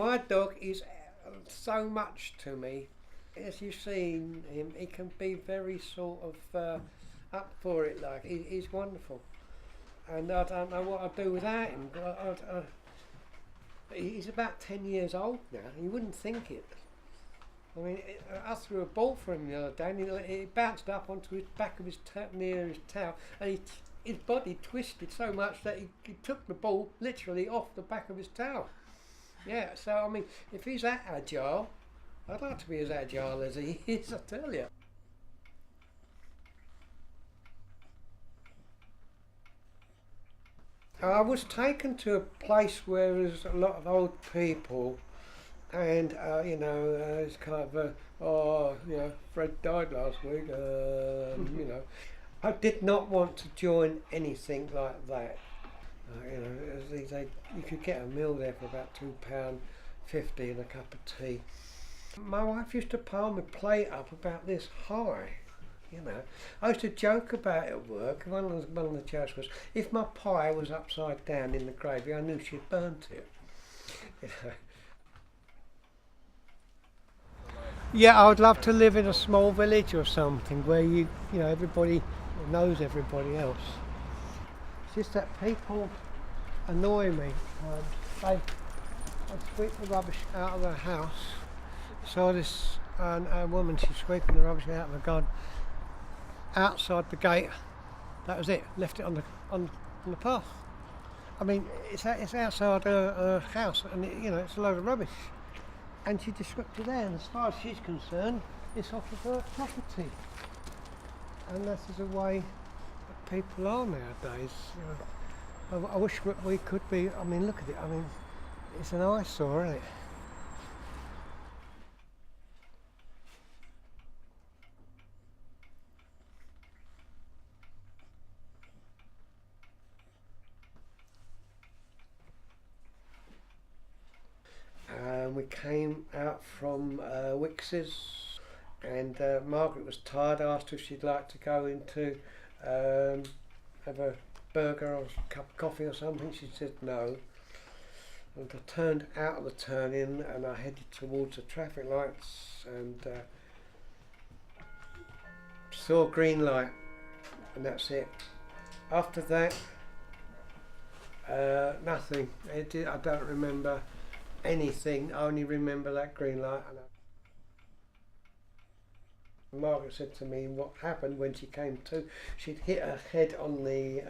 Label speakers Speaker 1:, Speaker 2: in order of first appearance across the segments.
Speaker 1: My dog is so much to me. As you've seen him, he can be very sort of up for it, like he's wonderful. And I don't know what I'd do without him. He's about 10 years old now. You wouldn't think it. I mean, I threw a ball for him the other day, and he bounced up onto his back of his near his tail, and his body twisted so much that he took the ball literally off the back of his tail. Yeah, so I mean, if he's that agile, I'd like to be as agile as he is, I tell you. I was taken to a place where there's a lot of old people, and it's kind of Fred died last week. I did not want to join anything like that. You could get a meal there for about £2.50 and a cup of tea. My wife used to pile my plate up about this high. I used to joke about it at work. One of the jokes was, if my pie was upside down in the gravy, I knew she'd burnt it. Yeah, I would love to live in a small village or something where everybody knows everybody else. It's just that people annoy me. They sweep the rubbish out of the house. So this a woman, she's sweeping the rubbish out of the garden. Outside the gate, that was it. Left it on the path. I mean, it's outside her house, and it's a load of rubbish. And she just swept it there. And as far as she's concerned, it's off of her property. And that's the way that people are nowadays. I wish we could be. I mean, look at it. I mean, it's an eyesore, isn't it? We came out from Wix's, and Margaret was tired. I asked her if she'd like to go into have a burger or a cup of coffee or something. She said no. And I turned out of the turn-in and I headed towards the traffic lights and saw a green light, and that's it. After that, nothing. I don't remember anything. I only remember that green light. And Margaret said to me what happened when she came to. She'd hit her head on the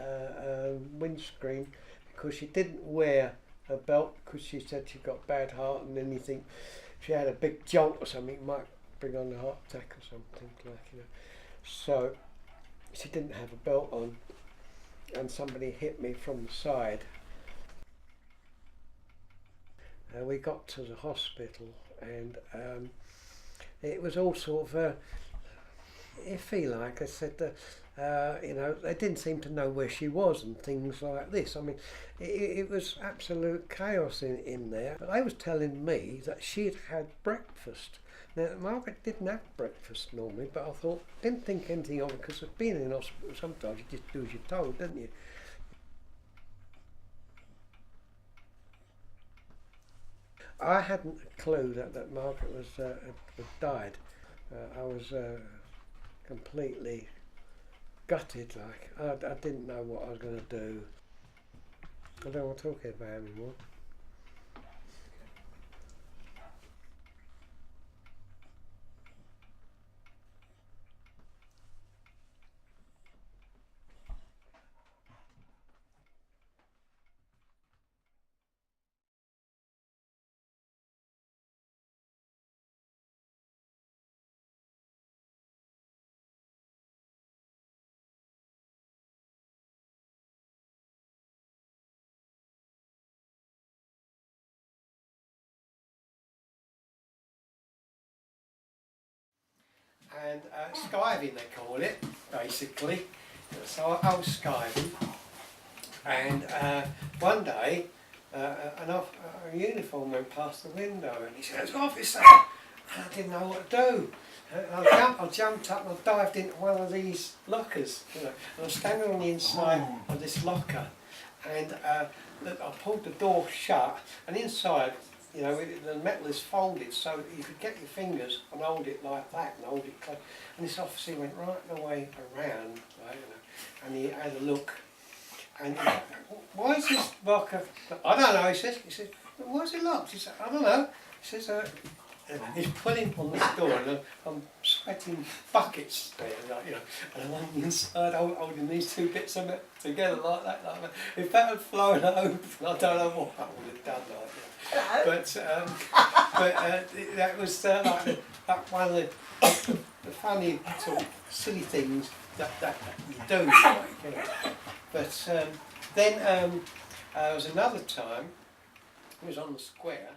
Speaker 1: windscreen because she didn't wear a belt, because she said she got bad heart, and anything she had a big jolt or something might bring on a heart attack or something So she didn't have a belt on, and somebody hit me from the side. We got to the hospital, and it was all sort of iffy, like I said. They didn't seem to know where she was and things like this. I mean, it was absolute chaos in there. But they was telling me that she'd had breakfast. Now, Margaret didn't have breakfast normally, but I didn't think anything of it, because being in hospital, sometimes you just do as you're told, don't you? I hadn't a clue that Margaret had died. I was completely gutted, like. I didn't know what I was going to do. I don't want to talk about it anymore. And skiving, they call it, basically. So I was skiving, and one day a uniform went past the window, and he says, "Officer!" And I didn't know what to do. I jumped up and I dived into one of these lockers, and I was standing on the inside of this locker, and I pulled the door shut, and inside you know, the metal is folded so that you could get your fingers and hold it like that and hold it close. And this officer went right the way around, right, you know, and he had a look. And he said, why is this locker? I don't know, he says, why is it locked? He said, I don't know. He says, he's pulling on the door and I'm sweating buckets there, like, you know, and I'm on the inside holding these two bits of it together like that. If that had flown open, I don't know what I would have done like that. But that was like one of the funny sort of silly things that you do. Like, you know. But then there was another time, it was on the square.